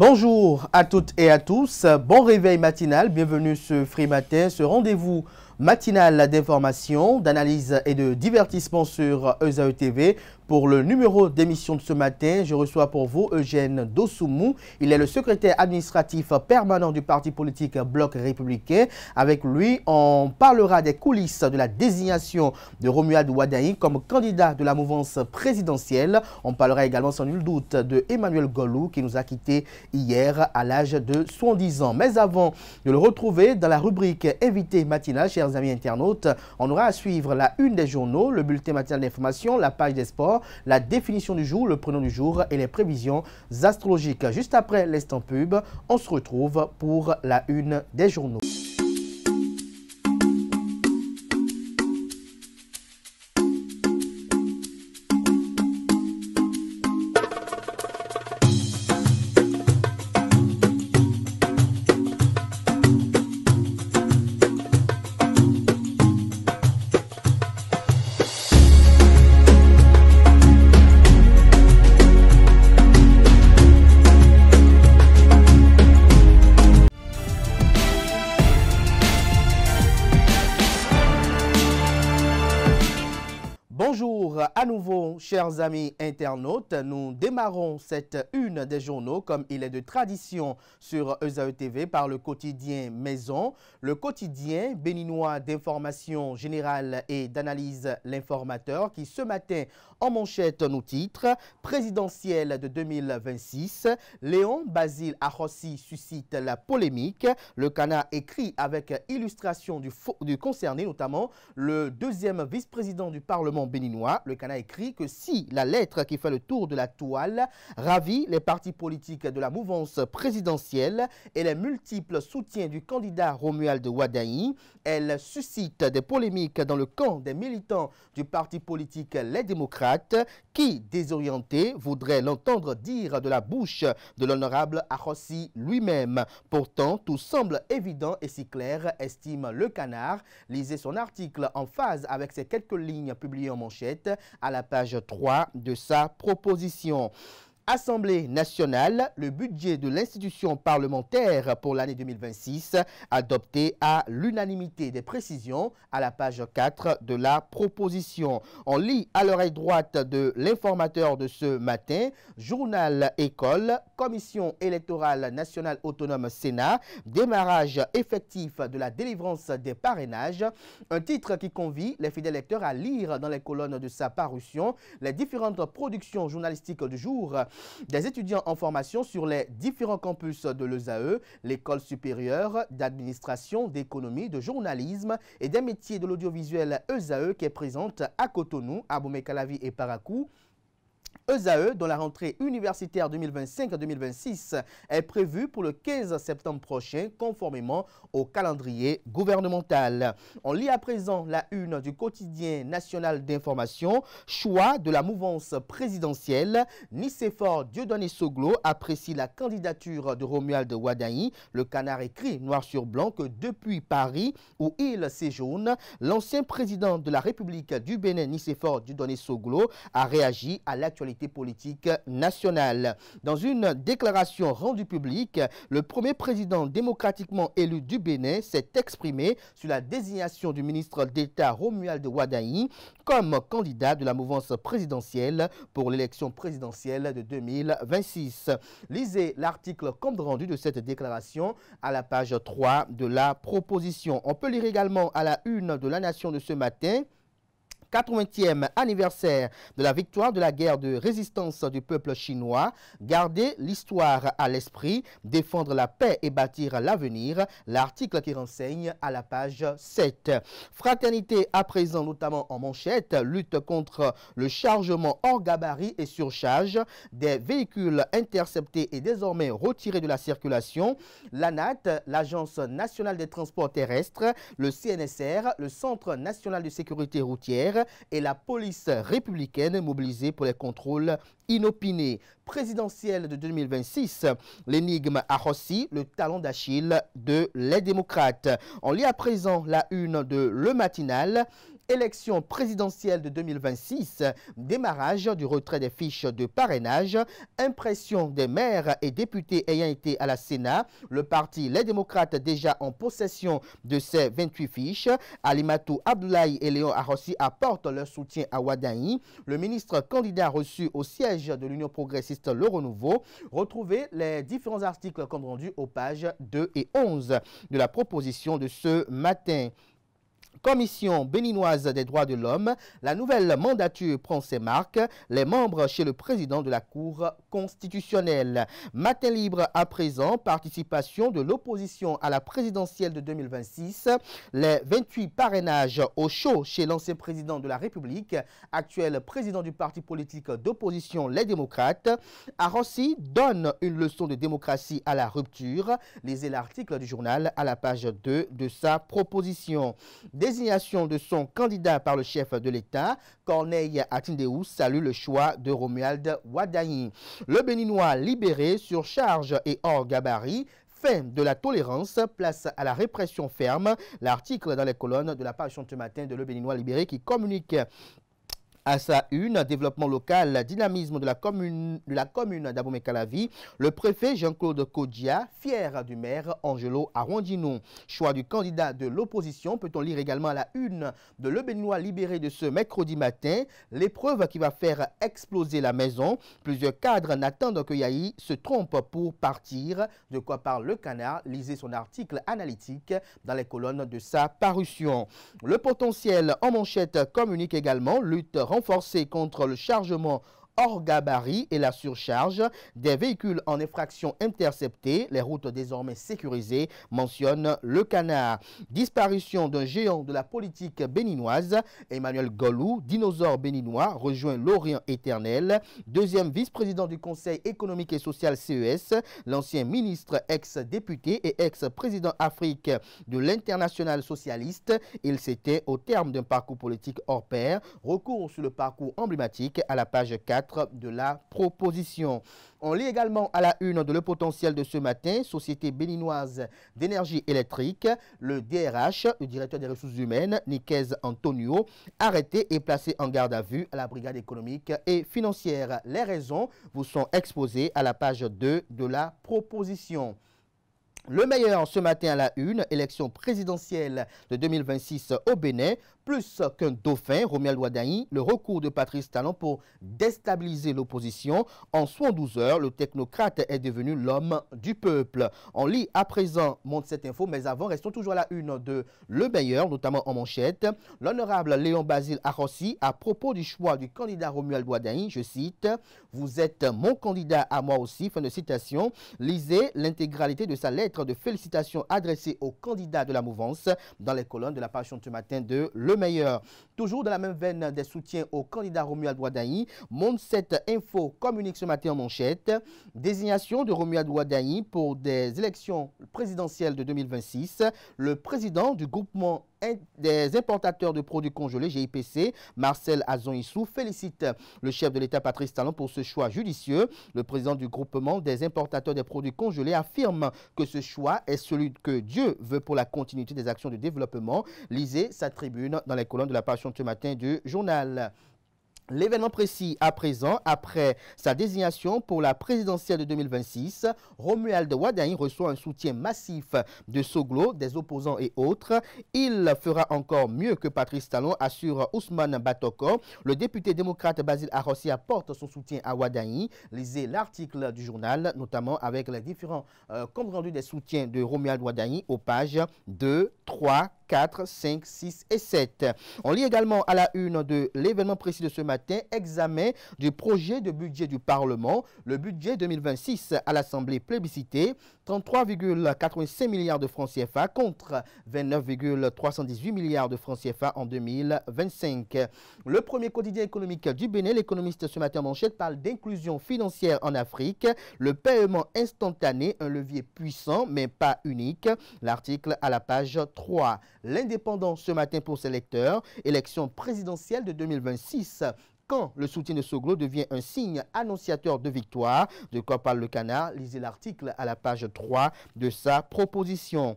Bonjour à toutes et à tous, bon réveil matinal, bienvenue ce Free Matin, ce rendez-vous matinal d'information, d'analyse et de divertissement sur ESAE TV. Pour le numéro d'émission de ce matin, je reçois pour vous Eugène Dossoumou. Il est le secrétaire administratif permanent du parti politique Bloc républicain. Avec lui, on parlera des coulisses de la désignation de Romuald Wardani comme candidat de la mouvance présidentielle. On parlera également sans nul doute de Emmanuel Golou qui nous a quittés hier à l'âge de 70 ans. Mais avant de le retrouver dans la rubrique Invité matinal, chers amis internautes, on aura à suivre la une des journaux, le bulletin matinal d'information, la page des sports, la définition du jour, le prénom du jour et les prévisions astrologiques. Juste après l'instant pub, on se retrouve pour la une des journaux. Bonjour à nouveau, chers amis internautes. Nous démarrons cette une des journaux, comme il est de tradition sur ESAE TV, par le quotidien Maison, le quotidien béninois d'information générale et d'analyse L'Informateur, qui ce matin en manchette nous titre « Présidentielle de 2026, Léon Basile Arrossi suscite la polémique ». Le Canard écrit avec illustration du concerné, notamment le deuxième vice-président du Parlement béninois. Le Canard écrit que si la lettre qui fait le tour de la toile ravit les partis politiques de la mouvance présidentielle et les multiples soutiens du candidat Romuald Wardani, elle suscite des polémiques dans le camp des militants du parti politique Les Démocrates qui, désorientés, voudraient l'entendre dire de la bouche de l'honorable Arrossi lui-même. Pourtant, tout semble évident et si clair, estime Le Canard. Lisez son article en phase avec ces quelques lignes publiées en manchette à la page 3 de sa proposition. Assemblée nationale, le budget de l'institution parlementaire pour l'année 2026 adopté à l'unanimité. Des précisions à la page 4 de la proposition. On lit à l'oreille droite de l'informateur de ce matin, journal école, commission électorale nationale autonome Sénat, démarrage effectif de la délivrance des parrainages. Un titre qui convie les fidèles lecteurs à lire dans les colonnes de sa parution les différentes productions journalistiques du jour des étudiants en formation sur les différents campus de l'ESAE, l'école supérieure d'administration, d'économie, de journalisme et des métiers de l'audiovisuel ESAE qui est présente à Cotonou, à Boumé-Calavi et Parakou. ESAE, dont la rentrée universitaire 2025-2026 est prévue pour le 15 septembre prochain, conformément au calendrier gouvernemental. On lit à présent la une du quotidien national d'information, choix de la mouvance présidentielle. Nicéphore Dieudonné Soglo apprécie la candidature de Romuald Wardani. Le Canard écrit noir sur blanc que depuis Paris, où il séjourne, l'ancien président de la République du Bénin, Nicéphore Dieudonné Soglo, a réagi à l'actualité politique nationale. Dans une déclaration rendue publique, le premier président démocratiquement élu du Bénin s'est exprimé sur la désignation du ministre d'État Romuald Wardani comme candidat de la mouvance présidentielle pour l'élection présidentielle de 2026. Lisez l'article compte rendu de cette déclaration à la page 3 de la proposition. On peut lire également à la une de La Nation de ce matin, 80e anniversaire de la victoire de la guerre de résistance du peuple chinois. Garder l'histoire à l'esprit, défendre la paix et bâtir l'avenir. L'article qui renseigne à la page 7. Fraternité à présent, notamment en manchette, lutte contre le chargement hors gabarit et surcharge des véhicules interceptés et désormais retirés de la circulation. L'ANAT, l'Agence nationale des transports terrestres, le CNSR, le Centre national de sécurité routière et la police républicaine mobilisée pour les contrôles inopinés. Présidentielle de 2026, l'énigme Arrossi, le talon d'Achille de Les Démocrates. On lit à présent la une de Le Matinal. élection présidentielle de 2026, démarrage du retrait des fiches de parrainage, impression des maires et députés ayant été à la Sénat, le parti Les Démocrates déjà en possession de ces 28 fiches, Alimatou Abdoulaye et Léon Arossi apportent leur soutien à Ouaddaï, le ministre candidat reçu au siège de l'Union progressiste Le Renouveau. Retrouvez les différents articles compte rendus aux pages 2 et 11 de la proposition de ce matin. Commission béninoise des droits de l'homme, la nouvelle mandature prend ses marques, les membres chez le président de la Cour constitutionnelle. Matin libre à présent, participation de l'opposition à la présidentielle de 2026, les 28 parrainages au chaud chez l'ancien président de la République, actuel président du parti politique d'opposition Les Démocrates. Arossi donne une leçon de démocratie à la rupture. Lisez l'article du journal à la page 2 de sa proposition. Désignation de son candidat par le chef de l'État, Corneille Atindéou salue le choix de Romuald Ouaddaï. Le Béninois libéré sur charge et hors gabarit. Fin de la tolérance, place à la répression ferme. L'article dans les colonnes de la page ce matin de Le Béninois libéré qui communique à sa une, développement local, dynamisme de la commune d'Abomey-Calavi, le préfet Jean-Claude Kodia, fier du maire Angelo Arondino. Choix du candidat de l'opposition, peut-on lire également à la une de Le Béninois libéré de ce mercredi matin, l'épreuve qui va faire exploser la maison. Plusieurs cadres n'attendent que Yahi se trompe pour partir. De quoi parle le Canard? Lisez son article analytique dans les colonnes de sa parution. Le potentiel en manchette communique également, lutte renforcée contre le chargement hors gabarit et la surcharge des véhicules en infraction interceptés, les routes désormais sécurisées, mentionne le Canard. Disparition d'un géant de la politique béninoise, Emmanuel Golou, dinosaure béninois, rejoint l'Orient éternel. Deuxième vice-président du Conseil économique et social CES, l'ancien ministre ex-député et ex-président Afrique de l'Internationale socialiste. Il s'était au terme d'un parcours politique hors pair. Recours sur le parcours emblématique à la page 4 de la proposition. On lit également à la une de Le Potentiel de ce matin, Société béninoise d'énergie électrique, le DRH, le directeur des ressources humaines, Niquez Antonio, arrêté et placé en garde à vue à la brigade économique et financière. Les raisons vous sont exposées à la page 2 de la proposition. Le meilleur ce matin à la une, élection présidentielle de 2026 au Bénin. Plus qu'un dauphin, Romuald Ouaddaï, le recours de Patrice Talon pour déstabiliser l'opposition. En 72 heures, le technocrate est devenu l'homme du peuple. On lit à présent, montre cette info, mais avant, restons toujours à la une de Le Meilleur, notamment en manchette. L'honorable Léon Basile Arossi, à propos du choix du candidat Romuald Ouaddaï, je cite, « Vous êtes mon candidat à moi aussi », fin de citation. Lisez l'intégralité de sa lettre de félicitations adressée au candidat de la mouvance dans les colonnes de la page ce matin de Le Meilleur. Toujours dans la même veine des soutiens au candidat Romuald Ouaddaï, Monde 7 Info communique ce matin en manchette. Désignation de Romuald Ouaddaï pour des élections présidentielles de 2026. Le président du groupement des importateurs de produits congelés, GIPC, Marcel Azonissou, félicite le chef de l'État Patrice Talon pour ce choix judicieux. Le président du groupement des importateurs des produits congelés affirme que ce choix est celui que Dieu veut pour la continuité des actions de développement. Lisez sa tribune dans les colonnes de la page ce matin du journal. L'événement précis à présent, après sa désignation pour la présidentielle de 2026, Romuald Ouaddaï reçoit un soutien massif de Soglo, des opposants et autres. Il fera encore mieux que Patrice Talon, assure Ousmane Batoko. Le député démocrate Basile Arossi apporte son soutien à Ouaddaï. Lisez l'article du journal, notamment avec les différents comptes rendus des soutiens de Romuald Ouaddaï aux pages 2, 3, 4, 5, 6 et 7. On lit également à la une de l'événement précis de ce matin, examen du projet de budget du Parlement. Le budget 2026 à l'Assemblée plébiscité, 33,85 milliards de francs CFA contre 29,318 milliards de francs CFA en 2025. Le premier quotidien économique du Bénin, l'économiste ce matin en manchette, parle d'inclusion financière en Afrique. Le paiement instantané, un levier puissant mais pas unique. L'article à la page 3. L'indépendant ce matin pour ses lecteurs, élection présidentielle de 2026. Quand le soutien de Soglo devient un signe annonciateur de victoire, de quoi parle le Canard, lisez l'article à la page 3 de sa proposition.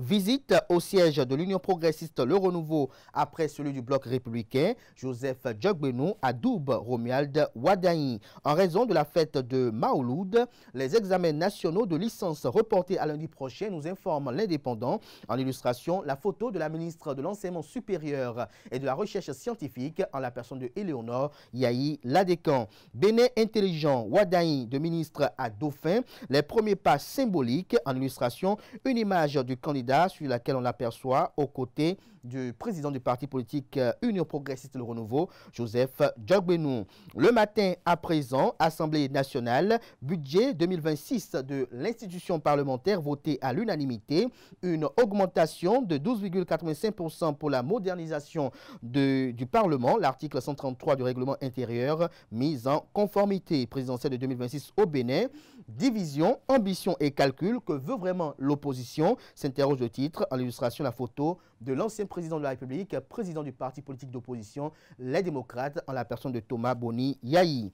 Visite au siège de l'Union progressiste Le Renouveau après celui du bloc républicain. Joseph Djogbenou adoube Romuald Wadaï. En raison de la fête de Maouloud, les examens nationaux de licence reportés à lundi prochain, nous informe l'Indépendant. En illustration, la photo de la ministre de l'Enseignement supérieur et de la Recherche scientifique en la personne de Éléonore Yahi Ladécan. Bénin intelligent, Wadaï de ministre à Dauphin. Les premiers pas symboliques. En illustration, une image du candidat sur laquelle on l'aperçoit aux côtés du président du parti politique Union progressiste Le Renouveau, Joseph Djogbenou. Le matin à présent, Assemblée nationale, budget 2026 de l'institution parlementaire voté à l'unanimité, une augmentation de 12,85% pour la modernisation du Parlement, l'article 133 du règlement intérieur mis en conformité. Présidentielle de 2026 au Bénin, division, ambition et calcul, que veut vraiment l'opposition, s'interroge le titre. En illustration, la photo de l'ancien président de la République, président du parti politique d'opposition, les démocrates, en la personne de Thomas Boni Yahi.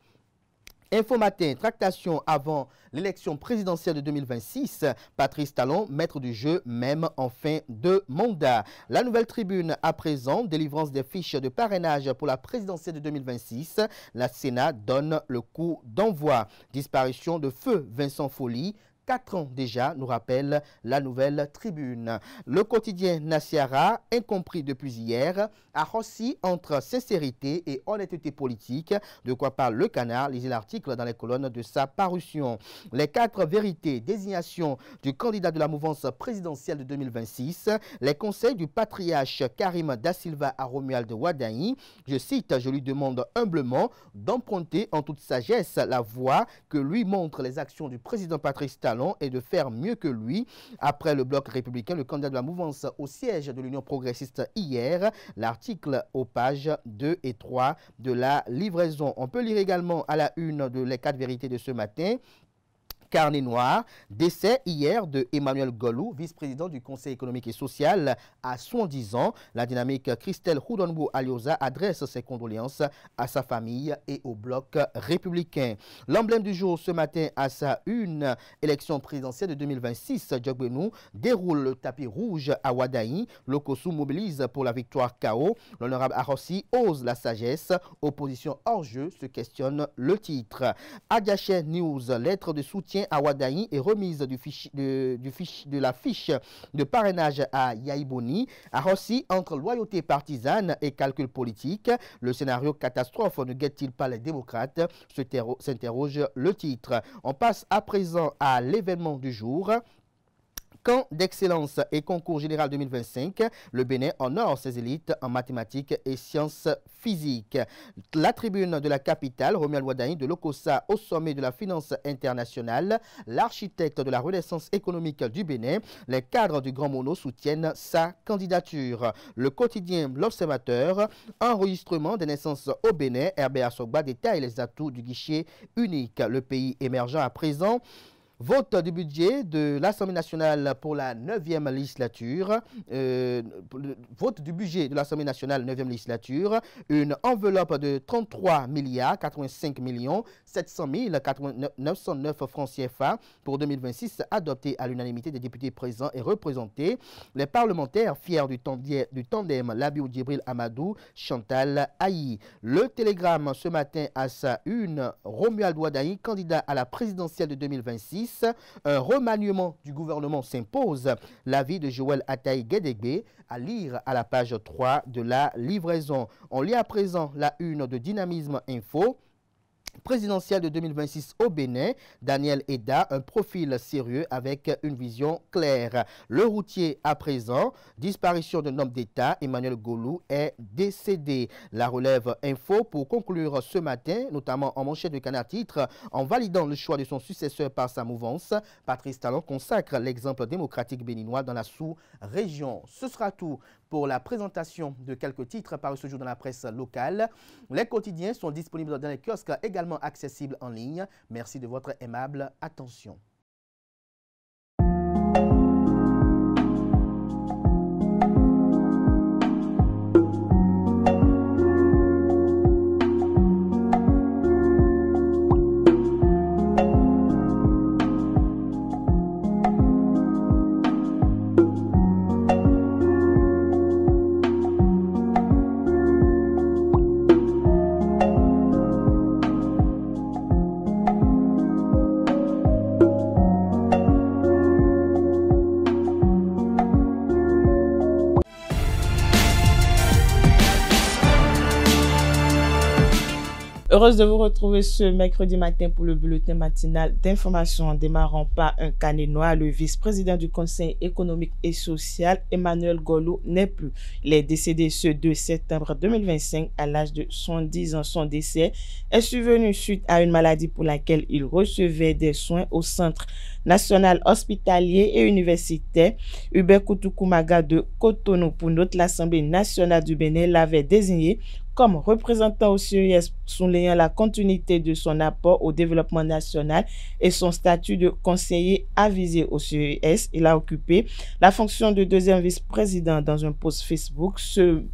Info Matin, tractation avant l'élection présidentielle de 2026. Patrice Talon, maître du jeu, même en fin de mandat. La Nouvelle Tribune à présent, délivrance des fiches de parrainage pour la présidentielle de 2026. La Sénat donne le coup d'envoi. Disparition de feu Vincent Folly. 4 ans déjà, nous rappelle la Nouvelle Tribune. Le quotidien Nasiara, incompris depuis hier, a rossi entre sincérité et honnêteté politique. De quoi parle le Canard, lisez l'article dans les colonnes de sa parution. Les 4 vérités, désignation du candidat de la mouvance présidentielle de 2026, les conseils du patriarche Karim Da Silva à Romuald Wadaï. Je cite, je lui demande humblement d'emprunter en toute sagesse la voie que lui montrent les actions du président Patrice Talon et de faire mieux que lui. Après le bloc républicain, le candidat de la mouvance au siège de l'Union progressiste hier, l'article aux pages 2 et 3 de la livraison. On peut lire également à la une de les 4 vérités de ce matin. Carnet noir, décès hier de Emmanuel Golou, vice-président du Conseil économique et social à 70 ans. La dynamique Christelle Houdonbou Alioza adresse ses condoléances à sa famille et au bloc républicain. L'emblème du jour ce matin à sa une, élection présidentielle de 2026, Djogbenou déroule le tapis rouge à Wadaï. Lokossou mobilise pour la victoire KO. L'honorable Arossi ose la sagesse. Opposition hors jeu, se questionne le titre. Adiaché News, lettre de soutien à Wadaï et remise de la fiche de parrainage à Yahi Boni. Arossi entre loyauté partisane et calcul politique. Le scénario catastrophe ne guette-t-il pas les démocrates? S'interroge le titre. On passe à présent à l'événement du jour. Camp d'excellence et concours général 2025, le Bénin honore ses élites en mathématiques et sciences physiques. La tribune de la capitale, Romuald Wadaï de l'Okossa au sommet de la finance internationale, l'architecte de la renaissance économique du Bénin, les cadres du Grand Mono soutiennent sa candidature. Le quotidien L'Observateur, enregistrement des naissances au Bénin, Herbert Sogba détaille les atouts du guichet unique. Le pays émergent à présent. Vote du budget de l'Assemblée nationale pour la 9e législature. Vote du budget de l'Assemblée nationale 9e législature. Une enveloppe de 33 milliards 85 millions 700 909 francs CFA pour 2026 adoptée à l'unanimité des députés présents et représentés. Les parlementaires fiers du tandem Labiou Djibril Amadou, Chantal Aïe. Le Télégramme ce matin à sa une, Romuald Wadaï, candidat à la présidentielle de 2026. Un remaniement du gouvernement s'impose. L'avis de Joël Ataï Guédégbé à lire à la page 3 de la livraison. On lit à présent la une de Dynamisme Info. Présidentielle de 2026 au Bénin, Daniel Eda, un profil sérieux avec une vision claire. Le routier à présent, disparition d'un homme d'État, Emmanuel Golou est décédé. La relève info pour conclure ce matin, notamment en manchette de Canard Titre, en validant le choix de son successeur par sa mouvance, Patrice Talon consacre l'exemple démocratique béninois dans la sous-région. Ce sera tout pour la présentation de quelques titres parus ce jour dans la presse locale. Les quotidiens sont disponibles dans les kiosques, également accessibles en ligne. Merci de votre aimable attention. Heureuse de vous retrouver ce mercredi matin pour le bulletin matinal d'information en démarrant par un Canénois. Le vice-président du Conseil économique et social, Emmanuel Golou, n'est plus. Il est décédé ce 2 septembre 2025 à l'âge de 70 ans. Son décès est survenu suite à une maladie pour laquelle il recevait des soins au Centre national hospitalier et universitaire Hubert Koutoukou-Maga de Cotonou. Pour notre, l'Assemblée nationale du Bénin l'avait désigné comme représentant au CES, soulignant la continuité de son apport au développement national et son statut de conseiller avisé au CES. Il a occupé la fonction de deuxième vice-président. Dans un post Facebook ce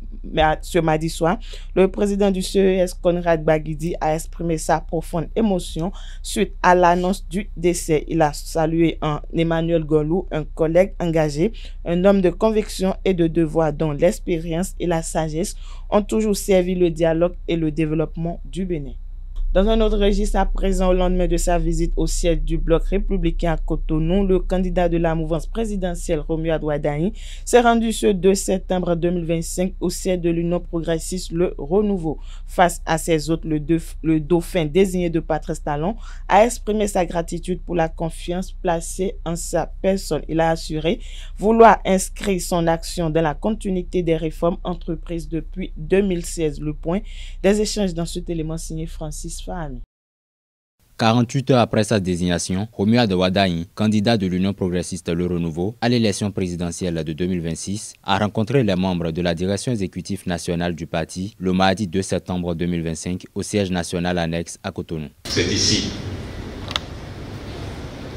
mardi soir. Le président du CES, Conrad Baguidi, a exprimé sa profonde émotion suite à l'annonce du décès. Il a salué Emmanuel Golou, un collègue engagé, un homme de conviction et de devoir dont l'expérience et la sagesse ont toujours servi le dialogue et le développement du Bénin. Dans un autre registre, à présent, au lendemain de sa visite au siège du Bloc républicain à Cotonou, le candidat de la mouvance présidentielle, Romuald Wardani, s'est rendu ce 2 septembre 2025 au siège de l'Union progressiste Le Renouveau. Face à ses hôtes, le dauphin désigné de Patrice Talon a exprimé sa gratitude pour la confiance placée en sa personne. Il a assuré vouloir inscrire son action dans la continuité des réformes entreprises depuis 2016. Le point des échanges dans cet élément signé Francis Fahmy. 48 heures après sa désignation, Romuald Wardani, candidat de l'Union progressiste Le Renouveau à l'élection présidentielle de 2026, a rencontré les membres de la direction exécutive nationale du parti le mardi 2 septembre 2025 au siège national annexe à Cotonou. C'est ici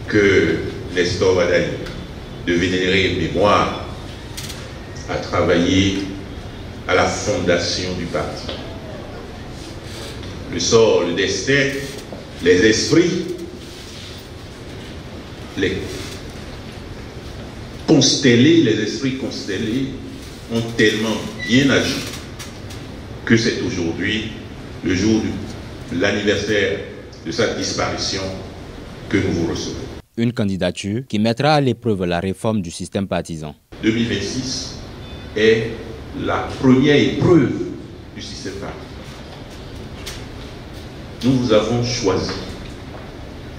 que Nestor Wardani, de vénérée mémoire, a travaillé à la fondation du parti. Le sort, le destin, les esprits, les esprits constellés ont tellement bien agi que c'est aujourd'hui le jour de l'anniversaire de sa disparition que nous vous recevons. Une candidature qui mettra à l'épreuve la réforme du système partisan. 2026 est la première épreuve du système partisan. Nous vous avons choisi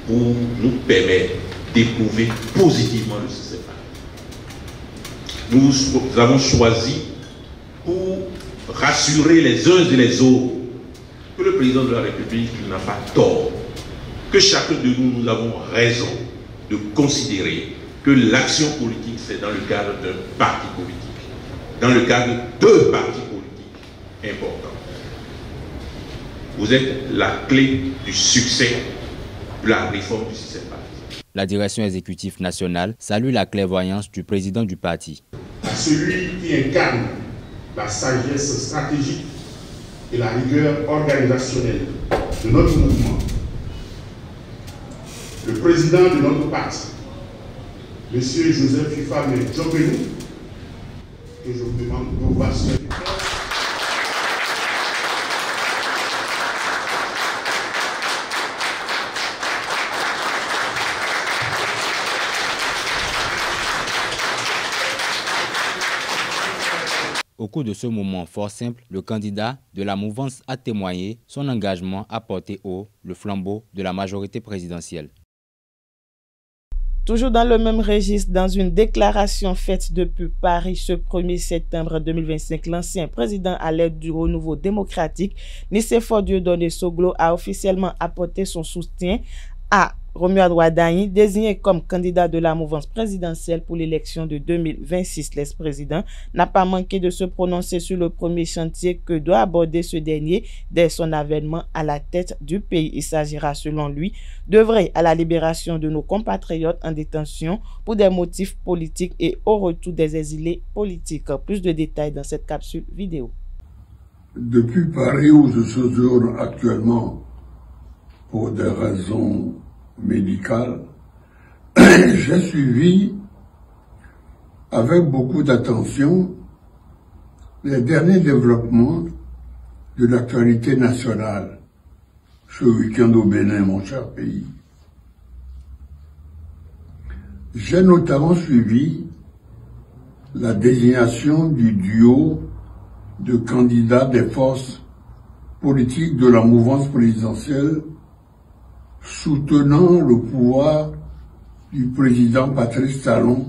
pour nous permettre d'éprouver positivement le système partisan. Nous vous avons choisi pour rassurer les uns et les autres que le président de la République n'a pas tort, que chacun de nous, nous avons raison de considérer que l'action politique, c'est dans le cadre d'un parti politique, dans le cadre de deux partis politiques importants. Vous êtes la clé du succès de la réforme du système partisan. La direction exécutive nationale salue la clairvoyance du président du parti. À celui qui incarne la sagesse stratégique et la rigueur organisationnelle de notre mouvement, le président de notre parti, M. Joseph Ifame Djobenu, que je vous demande d'ovation. Au cours de ce moment fort simple, le candidat de la mouvance a témoigné son engagement à porter haut le flambeau de la majorité présidentielle. Toujours dans le même registre, dans une déclaration faite depuis Paris ce 1er septembre 2025, l'ancien président à l'aide du Renouveau démocratique, Nicéphore Dieudonné Soglo, a officiellement apporté son soutien à Romuald Wardani, désigné comme candidat de la mouvance présidentielle pour l'élection de 2026. L'ex-président n'a pas manqué de se prononcer sur le premier chantier que doit aborder ce dernier dès son avènement à la tête du pays. Il s'agira, selon lui, d'œuvrer à la libération de nos compatriotes en détention pour des motifs politiques et au retour des exilés politiques. Plus de détails dans cette capsule vidéo. Depuis Paris, où je séjourne actuellement pour des raisons médicales, j'ai suivi avec beaucoup d'attention les derniers développements de l'actualité nationale ce week-end au Bénin, mon cher pays. J'ai notamment suivi la désignation du duo de candidats des forces politique de la mouvance présidentielle soutenant le pouvoir du président Patrice Talon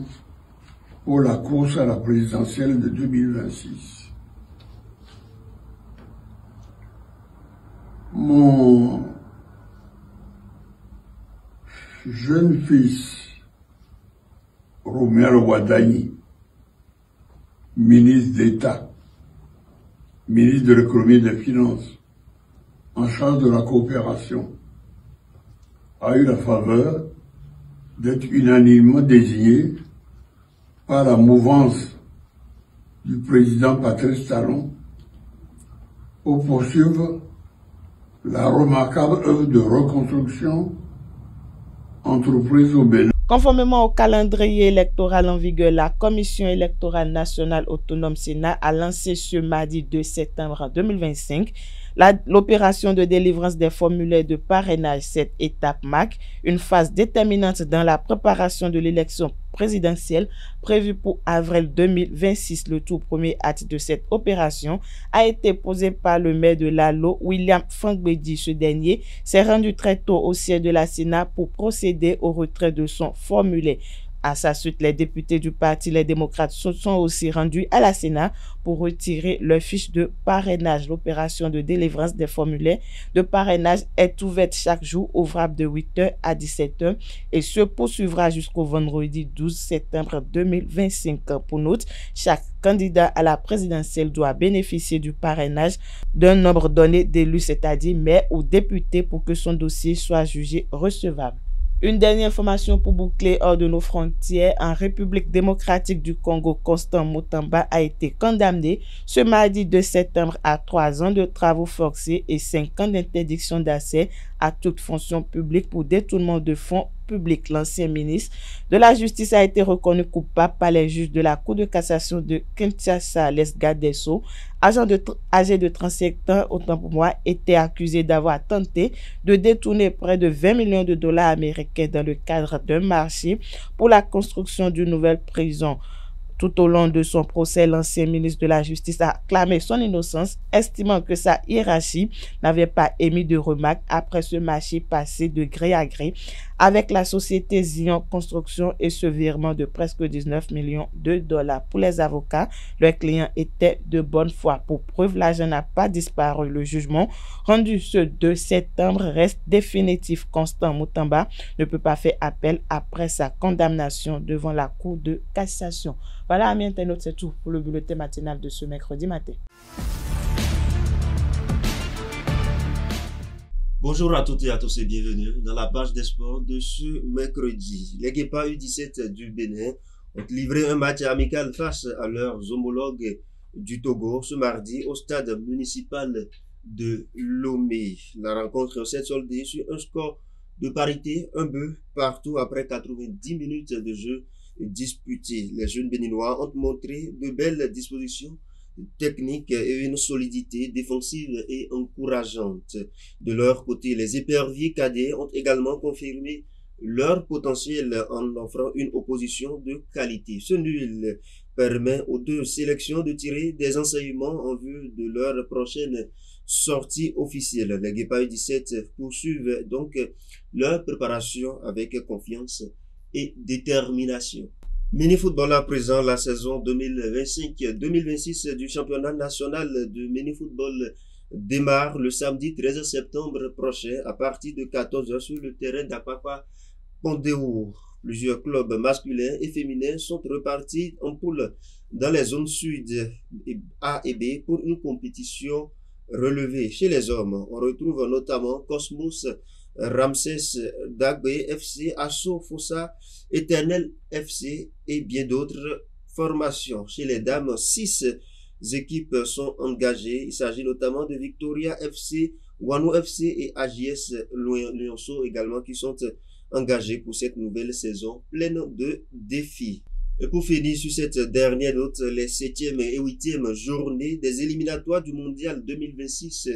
pour la course à la présidentielle de 2026. Mon jeune fils, Romuald Wadagni, ministre d'État, ministre de l'économie et des finances, en charge de la coopération, a eu la faveur d'être unanimement désigné par la mouvance du président Patrice Talon pour poursuivre la remarquable œuvre de reconstruction entreprise au Bénin. Conformément au calendrier électoral en vigueur, la Commission électorale nationale autonome Sénat a lancé ce mardi 2 septembre 2025 l'opération de délivrance des formulaires de parrainage. Cette étape marque une phase déterminante dans la préparation de l'élection présidentielle prévue pour avril 2026. Le tout premier acte de cette opération a été posé par le maire de Lalo, William Fangbedi. Ce dernier s'est rendu très tôt au siège de la Sénat pour procéder au retrait de son formulaire. À sa suite, les députés du Parti Les Démocrates se sont aussi rendus à la Sénat pour retirer leur fiche de parrainage. L'opération de délivrance des formulaires de parrainage est ouverte chaque jour, ouvrable de 8h à 17h et se poursuivra jusqu'au vendredi 12 septembre 2025. Pour note, chaque candidat à la présidentielle doit bénéficier du parrainage d'un nombre donné d'élus, c'est-à-dire maire ou député, pour que son dossier soit jugé recevable. Une dernière information pour boucler hors de nos frontières. En République démocratique du Congo, Constant Mutamba a été condamné ce mardi 2 septembre à 3 ans de travaux forcés et 5 ans d'interdiction d'accès à toute fonction publique pour détournement de fonds publics. L'ancien ministre de la Justice a été reconnu coupable par les juges de la Cour de cassation de Kinshasa. Les gardes des Sceaux, âgé de 37 ans, autant pour moi, était accusé d'avoir tenté de détourner près de 20 millions de dollars américains dans le cadre d'un marché pour la construction d'une nouvelle prison. Tout au long de son procès, l'ancien ministre de la Justice a clamé son innocence, estimant que sa hiérarchie n'avait pas émis de remarques après ce marché passé de gré à gré avec la société Zion Construction et ce virement de presque 19 millions de dollars. Pour les avocats, leur client était de bonne foi. Pour preuve, l'argent n'a pas disparu. Le jugement rendu ce 2 septembre reste définitif. Constant Mutamba ne peut pas faire appel après sa condamnation devant la Cour de cassation. Voilà, amis internautes, c'est tout pour le bulletin matinal de ce mercredi matin. Bonjour à toutes et à tous et bienvenue dans la page des sports de ce mercredi. Les Guépards U17 du Bénin ont livré un match amical face à leurs homologues du Togo ce mardi au stade municipal de Lomé. La rencontre s'est soldée sur un score de parité, un but partout après 90 minutes de jeu disputés. Les jeunes béninois ont montré de belles dispositions techniques et une solidité défensive et encourageante. De leur côté, les éperviers cadets ont également confirmé leur potentiel en offrant une opposition de qualité. Ce nul permet aux deux sélections de tirer des enseignements en vue de leur prochaine sortie officielle. Les Guépards U17 poursuivent donc leur préparation avec confiance et détermination. Mini-football à présent, la saison 2025-2026 du championnat national de mini-football démarre le samedi 13 septembre prochain à partir de 14h sur le terrain d'Apapa Pondéo. Plusieurs clubs masculins et féminins sont repartis en poule dans les zones sud A et B pour une compétition relevée. Chez les hommes, on retrouve notamment Cosmos Ramsès Dagbe FC, Asso Fossa, Éternel FC et bien d'autres formations. Chez les dames, 6 équipes sont engagées. Il s'agit notamment de Victoria FC, Wano FC et AJS Lyonceau également qui sont engagés pour cette nouvelle saison pleine de défis. Et pour finir sur cette dernière note, les 7e et 8e journées des éliminatoires du Mondial 2026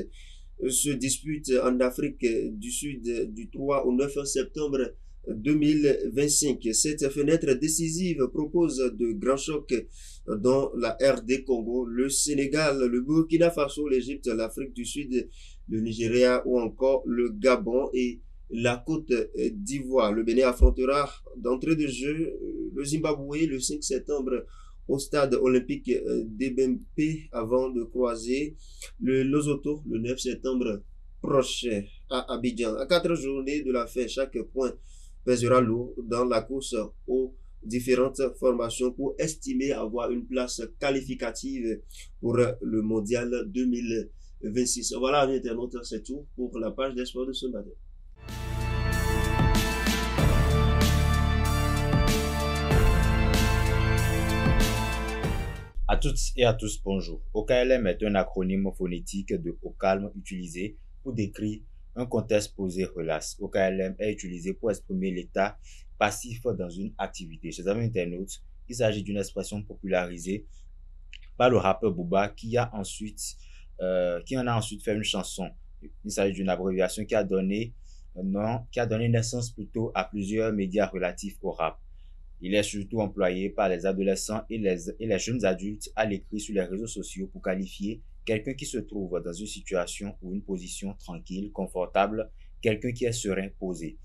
se disputent en Afrique du Sud du 3 au 9 septembre 2025. Cette fenêtre décisive propose de grands chocs dans la RD Congo, le Sénégal, le Burkina Faso, l'Égypte, l'Afrique du Sud, le Nigeria ou encore le Gabon et la Côte d'Ivoire. Le Bénin affrontera d'entrée de jeu le Zimbabwe le 5 septembre au stade olympique d'Ebempe avant de croiser le Lesotho le 9 septembre prochain à Abidjan. À 4 journées de la fin, chaque point pèsera lourd dans la course aux différentes formations pour estimer avoir une place qualificative pour le mondial 2026. Voilà, amis internautes, c'est tout pour la page des sports de ce matin. À toutes et à tous, bonjour. OKLM est un acronyme phonétique de au calme utilisé pour décrire un contexte posé relax. OKLM est utilisé pour exprimer l'état passif dans une activité. Chez amis internautes, il s'agit d'une expression popularisée par le rappeur Booba qui en a ensuite fait une chanson. Il s'agit d'une abréviation qui a donné naissance plutôt à plusieurs médias relatifs au rap. Il est surtout employé par les adolescents et les jeunes adultes à l'écrit sur les réseaux sociaux pour qualifier quelqu'un qui se trouve dans une situation ou une position tranquille, confortable, quelqu'un qui est serein, posé.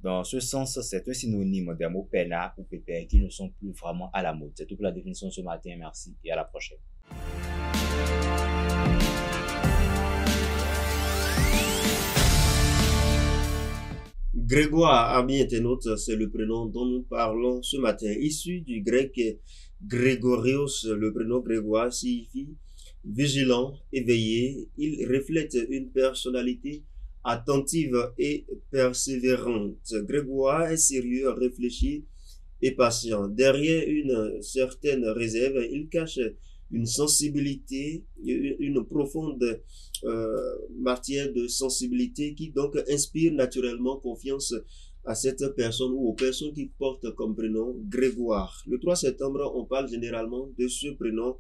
Dans ce sens, c'est un synonyme des mots peinard ou pépère qui ne sont plus vraiment à la mode. C'est tout pour la définition de ce matin. Merci et à la prochaine. Grégoire, amis internautes, c'est le prénom dont nous parlons ce matin. Issu du grec Grégorios, le prénom Grégoire signifie vigilant, éveillé. Il reflète une personnalité attentive et persévérante. Grégoire est sérieux, réfléchi et patient. Derrière une certaine réserve, il cache une sensibilité, une profonde matière de sensibilité qui donc inspire naturellement confiance à cette personne ou aux personnes qui portent comme prénom Grégoire. Le 3 septembre, on parle généralement de ce prénom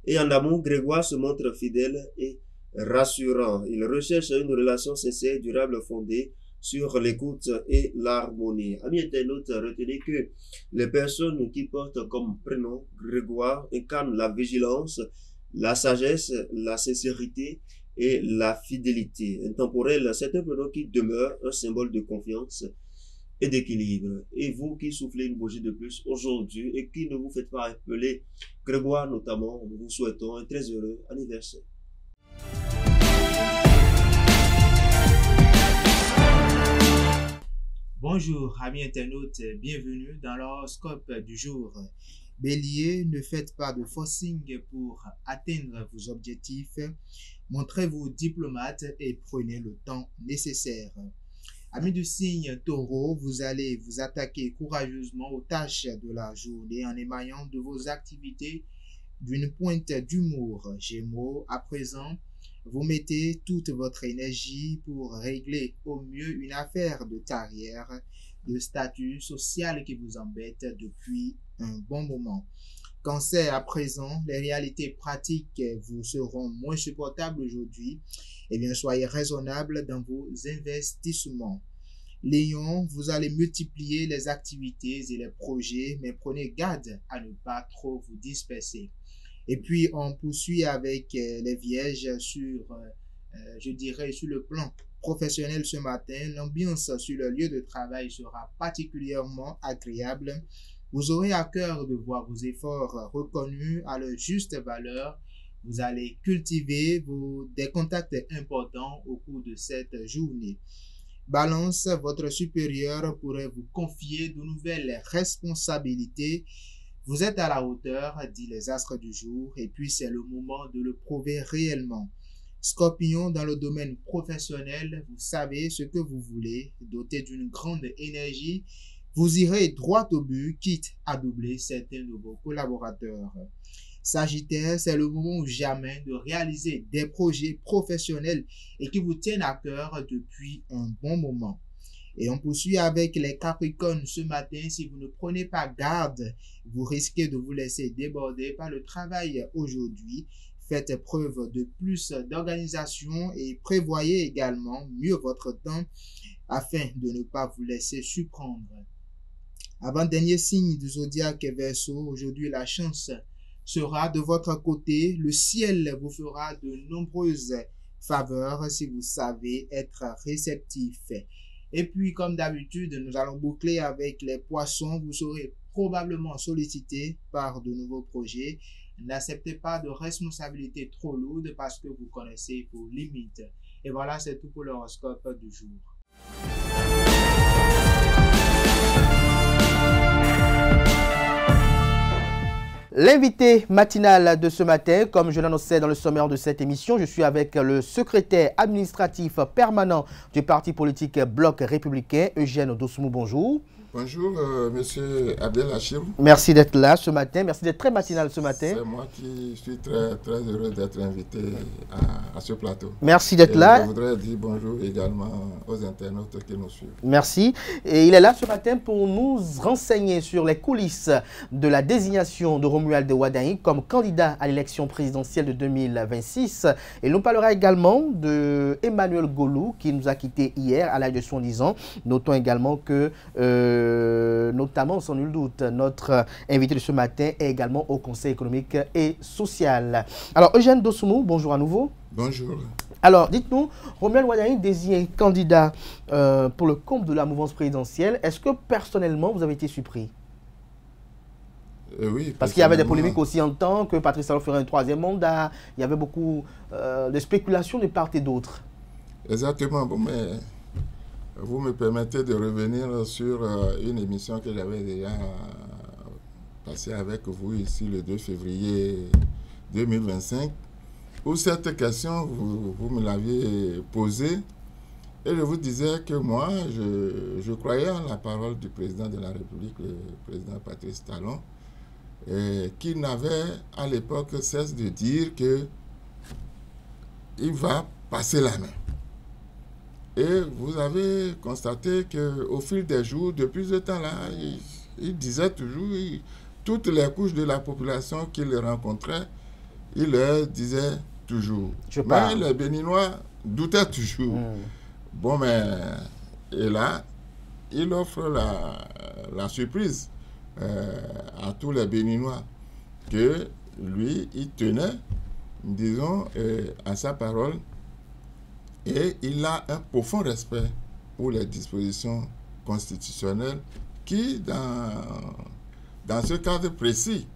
et en amour, Grégoire se montre fidèle et rassurant. Il recherche une relation sincère, durable, fondée sur l'écoute et l'harmonie. Amis internautes, retenez que les personnes qui portent comme prénom Grégoire incarnent la vigilance, la sagesse, la sincérité et la fidélité. Intemporel, c'est un prénom qui demeure un symbole de confiance et d'équilibre. Et vous qui soufflez une bougie de plus aujourd'hui et qui ne vous faites pas appeler Grégoire notamment, nous vous souhaitons un très heureux anniversaire. Bonjour amis internautes, bienvenue dans l'horoscope du jour. Bélier, ne faites pas de forcing pour atteindre vos objectifs. Montrez-vous diplomate et prenez le temps nécessaire. Amis du signe Taureau, vous allez vous attaquer courageusement aux tâches de la journée en émaillant de vos activités d'une pointe d'humour. Gémeaux, à présent, vous mettez toute votre énergie pour régler au mieux une affaire de carrière, de statut social qui vous embête depuis un bon moment. Cancer, à présent, les réalités pratiques vous seront moins supportables aujourd'hui. Eh bien, soyez raisonnable dans vos investissements. Lion, vous allez multiplier les activités et les projets, mais prenez garde à ne pas trop vous disperser. Et puis, on poursuit avec les Vierges sur le plan professionnel ce matin. L'ambiance sur le lieu de travail sera particulièrement agréable. Vous aurez à cœur de voir vos efforts reconnus à leur juste valeur. Vous allez cultiver des contacts importants au cours de cette journée. Balance, votre supérieur pourrait vous confier de nouvelles responsabilités. Vous êtes à la hauteur, dit les astres du jour, et puis c'est le moment de le prouver réellement. Scorpion, dans le domaine professionnel, vous savez ce que vous voulez, doté d'une grande énergie, vous irez droit au but, quitte à doubler certains de vos collaborateurs. Sagittaire, c'est le moment ou jamais de réaliser des projets professionnels et qui vous tiennent à cœur depuis un bon moment. Et on poursuit avec les Capricornes ce matin. Si vous ne prenez pas garde, vous risquez de vous laisser déborder par le travail aujourd'hui. Faites preuve de plus d'organisation et prévoyez également mieux votre temps. afin de ne pas vous laisser surprendre. Avant-dernier signe du zodiaque Verseau, aujourd'hui la chance sera de votre côté. Le ciel vous fera de nombreuses faveurs si vous savez être réceptif. Et puis, comme d'habitude, nous allons boucler avec les poissons. Vous serez probablement sollicité par de nouveaux projets. N'acceptez pas de responsabilités trop lourdes parce que vous connaissez vos limites. Et voilà, c'est tout pour l'horoscope du jour. L'invité matinal de ce matin, comme je l'annonçais dans le sommaire de cette émission, je suis avec le secrétaire administratif permanent du parti politique Bloc républicain, Eugène Dossumou. Bonjour. Bonjour, monsieur Abdelhachim. Merci d'être là ce matin. Merci d'être très matinal ce matin. C'est moi qui suis très, très heureux d'être invité à ce plateau. Merci d'être là. Je voudrais dire bonjour également aux internautes qui nous suivent. Merci. Et il est là ce matin pour nous renseigner sur les coulisses de la désignation de Romuald Wardani comme candidat à l'élection présidentielle de 2026. Et nous parlera également de Emmanuel Golou qui nous a quittés hier à l'âge de 70 ans. Notons également que notamment, sans nul doute, notre invité de ce matin est également au Conseil économique et social. Alors, Eugène Dossumou, bonjour à nouveau. Bonjour. Alors, dites-nous, Romuald Wardani désigné candidat pour le compte de la mouvance présidentielle. Est-ce que, personnellement, vous avez été surpris? Oui. Parce qu'il y avait des polémiques aussi en temps que Patrice Talon ferait un troisième mandat. Il y avait beaucoup de spéculations de part et d'autre. Exactement. Bon, mais vous me permettez de revenir sur une émission que j'avais déjà passée avec vous ici le 2 février 2025, où cette question, vous me l'aviez posée, et je vous disais que moi, je croyais en la parole du président de la République, le président Patrice Talon, qui n'avait à l'époque cesse de dire qu'il va passer la main. Et vous avez constaté qu'au fil des jours, depuis ce temps-là, il disait toujours, toutes les couches de la population qu'il rencontrait, il leur disait toujours. Mais les Béninois doutaient toujours. Bon, mais, et là, il offre la surprise à tous les Béninois que lui, il tenait, disons, à sa parole. Et il a un profond respect pour les dispositions constitutionnelles qui, dans ce cadre précis,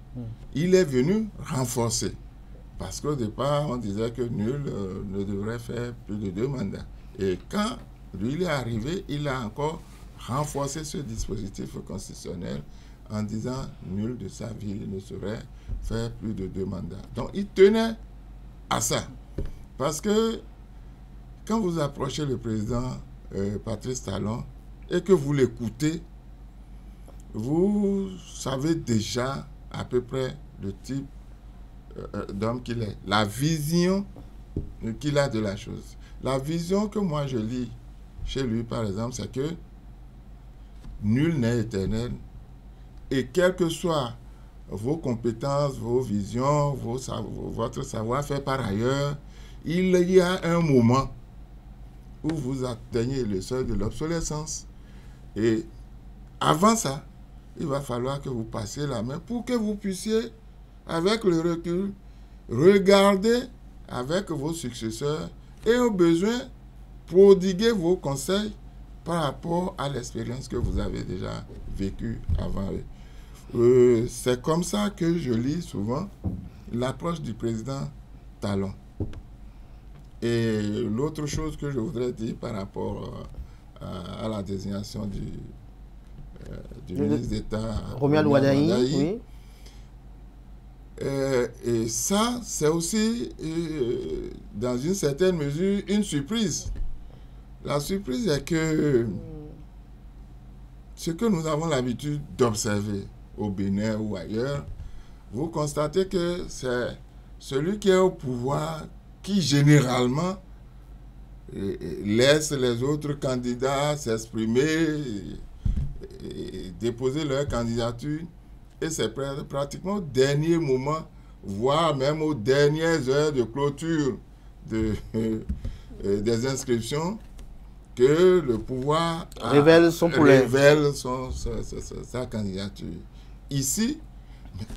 il est venu renforcer. Parce qu'au départ, on disait que nul ne devrait faire plus de 2 mandats. Et quand lui il est arrivé, il a encore renforcé ce dispositif constitutionnel en disant nul de sa vie ne saurait faire plus de 2 mandats. Donc il tenait à ça. Parce que quand vous approchez le président Patrice Talon et que vous l'écoutez, vous savez déjà à peu près le type d'homme qu'il est, la vision qu'il a de la chose. La vision que moi je lis chez lui, par exemple, c'est que nul n'est éternel et quelles que soient vos compétences, vos visions, votre savoir-faire par ailleurs, il y a un moment où vous atteignez le seuil de l'obsolescence. Et avant ça, il va falloir que vous passiez la main pour que vous puissiez, avec le recul, regarder avec vos successeurs et au besoin, prodiguer vos conseils par rapport à l'expérience que vous avez déjà vécue avant eux. C'est comme ça que je lis souvent l'approche du président Talon. Et l'autre chose que je voudrais dire par rapport à la désignation du ministre d'État Romuald Wardani, oui. Et ça, c'est aussi, dans une certaine mesure, une surprise. La surprise est que ce que nous avons l'habitude d'observer au Bénin ou ailleurs, vous constatez que c'est celui qui est au pouvoir qui généralement laisse les autres candidats s'exprimer, déposer leur candidature, et c'est pratiquement au dernier moment, voire même aux dernières heures de clôture des inscriptions, que le pouvoir révèle son problème. Révèle sa candidature. Ici,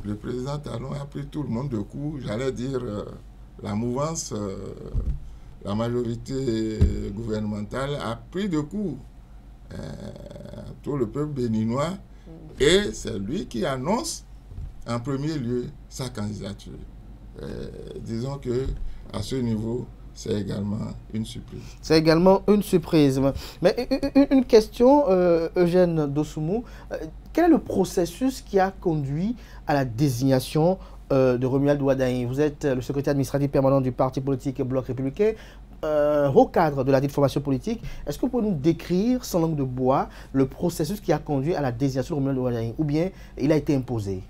le président Talon a pris tout le monde de coup, j'allais dire la mouvance, la majorité gouvernementale a pris de coup tout le peuple béninois et c'est lui qui annonce en premier lieu sa candidature. Disons que à ce niveau, c'est également une surprise. C'est également une surprise. Mais une question, Eugène Dossoumo. Quel est le processus qui a conduit à la désignation de Romuald Wadain? Vous êtes le secrétaire administratif permanent du parti politique Bloc républicain, haut cadre de la dite formation politique. Est-ce que vous pouvez nous décrire, sans langue de bois, le processus qui a conduit à la désignation de Romuald Wadain? Ou bien il a été imposé?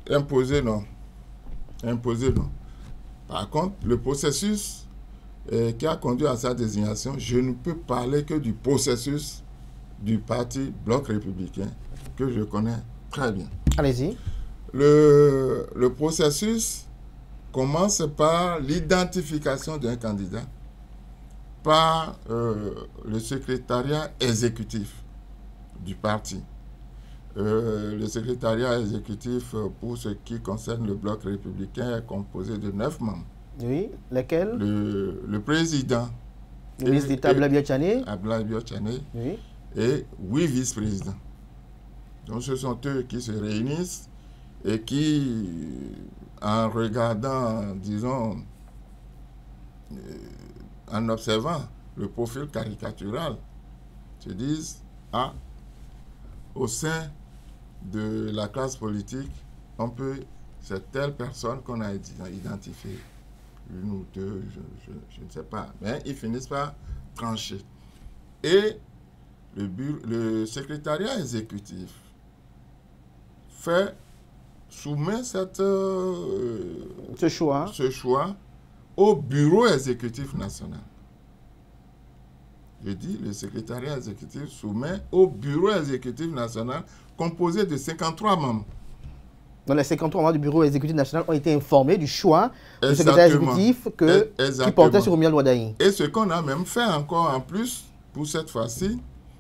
Imposé, non. Imposé, non. Par contre, le processus qui a conduit à sa désignation, je ne peux parler que du processus du parti Bloc républicain, que je connais très bien. Allez-y. Le processus commence par l'identification d'un candidat par le secrétariat exécutif du parti. Le secrétariat exécutif, pour ce qui concerne le Bloc républicain, est composé de 9 membres. Oui, lesquels? Le président. Le ministre d'État Abdoulaye Biotchané. Abdoulaye Biotchané. Oui. Et 8 vice-présidents. Donc ce sont eux qui se réunissent et qui, en regardant, disons, en observant le profil caricatural, se disent, ah, au sein de la classe politique, c'est telle personne qu'on a identifiée. Une ou deux, je ne sais pas. Mais ils finissent par trancher. Et le secrétariat exécutif soumet ce choix au bureau exécutif national. Je dis, le secrétariat exécutif soumet au bureau exécutif national composé de 53 membres. Donc les 53 membres du bureau exécutif national ont été informés du choix du secrétaire exécutif qui portait sur Romuald Wadain. Et ce qu'on a même fait encore en plus, pour cette fois-ci,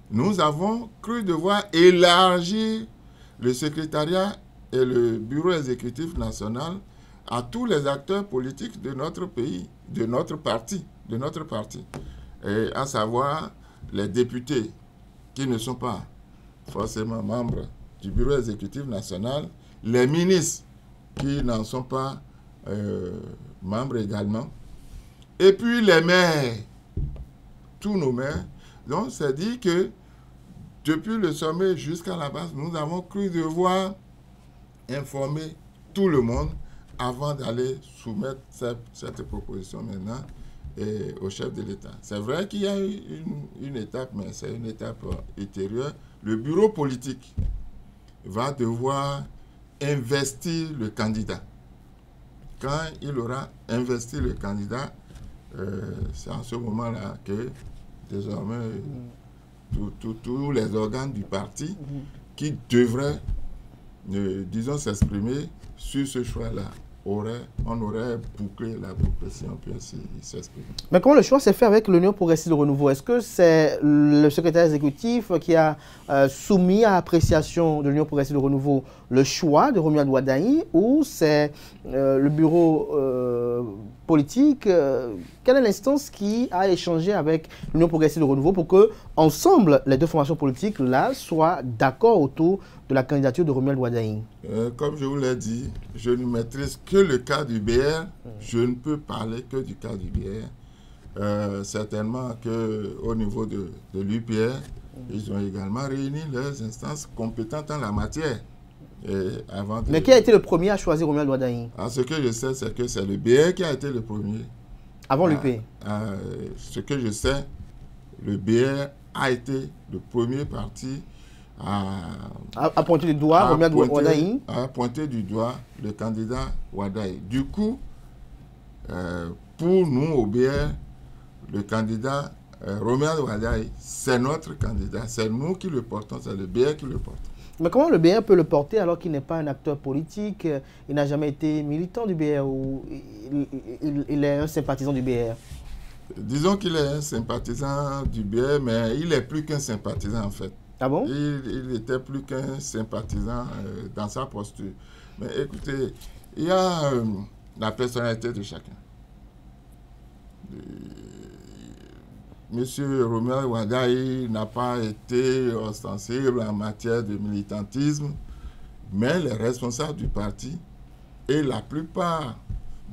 nous avons cru devoir élargir le secrétariat et le bureau exécutif national à tous les acteurs politiques de notre pays, de notre parti. Et à savoir les députés qui ne sont pas forcément membres du bureau exécutif national, les ministres qui n'en sont pas membres également, et puis les maires, tous nos maires. Donc, c'est dit que depuis le sommet jusqu'à la base, nous avons cru devoir informer tout le monde avant d'aller soumettre cette proposition maintenant au chef de l'État. C'est vrai qu'il y a une étape, mais c'est une étape ultérieure. Le bureau politique va devoir investir le candidat. Quand il aura investi le candidat, c'est en ce moment-là que désormais tous les organes du parti qui devraient, disons, s'exprimer sur ce choix-là, on aurait bouclé la boucle si on peut s'exprimer. Mais comment le choix s'est fait avec l'Union progressiste de renouveau? Est-ce que c'est le secrétaire exécutif qui a soumis à appréciation de l'Union progressiste de renouveau le choix de Romuald Wadain, ou c'est le bureau politique? Quelle est l'instance qui a échangé avec l'Union progressiste de renouveau pour que, ensemble, les deux formations politiques là soient d'accord autour de la candidature de Romuald Wadain? Comme je vous l'ai dit, je ne maîtrise que le cas du BR. Je ne peux parler que du cas du BR. Certainement qu'au niveau de l'UPR, ils ont également réuni leurs instances compétentes en la matière. Mais qui a été le premier à choisir Romuald Wadain? Ce que je sais, c'est que c'est le BR qui a été le premier. Avant l'UP? Ce que je sais, le BR a été le premier parti à pointer du doigt Romuald Wadain. À pointer du doigt le candidat Wadain. Du coup, pour nous au BR, le candidat Romuald Wadain, c'est notre candidat. C'est nous qui le portons, c'est le BR qui le porte. Mais comment le BR peut le porter alors qu'il n'est pas un acteur politique? Il n'a jamais été militant du BR ou il est un sympathisant du BR? Disons qu'il est un sympathisant du BR, mais il est plus qu'un sympathisant en fait. Ah bon? Il était plus qu'un sympathisant dans sa posture. Mais écoutez, il y a la personnalité de chacun. Monsieur Romuald Wadaye n'a pas été ostensible en matière de militantisme, mais les responsables du parti et la plupart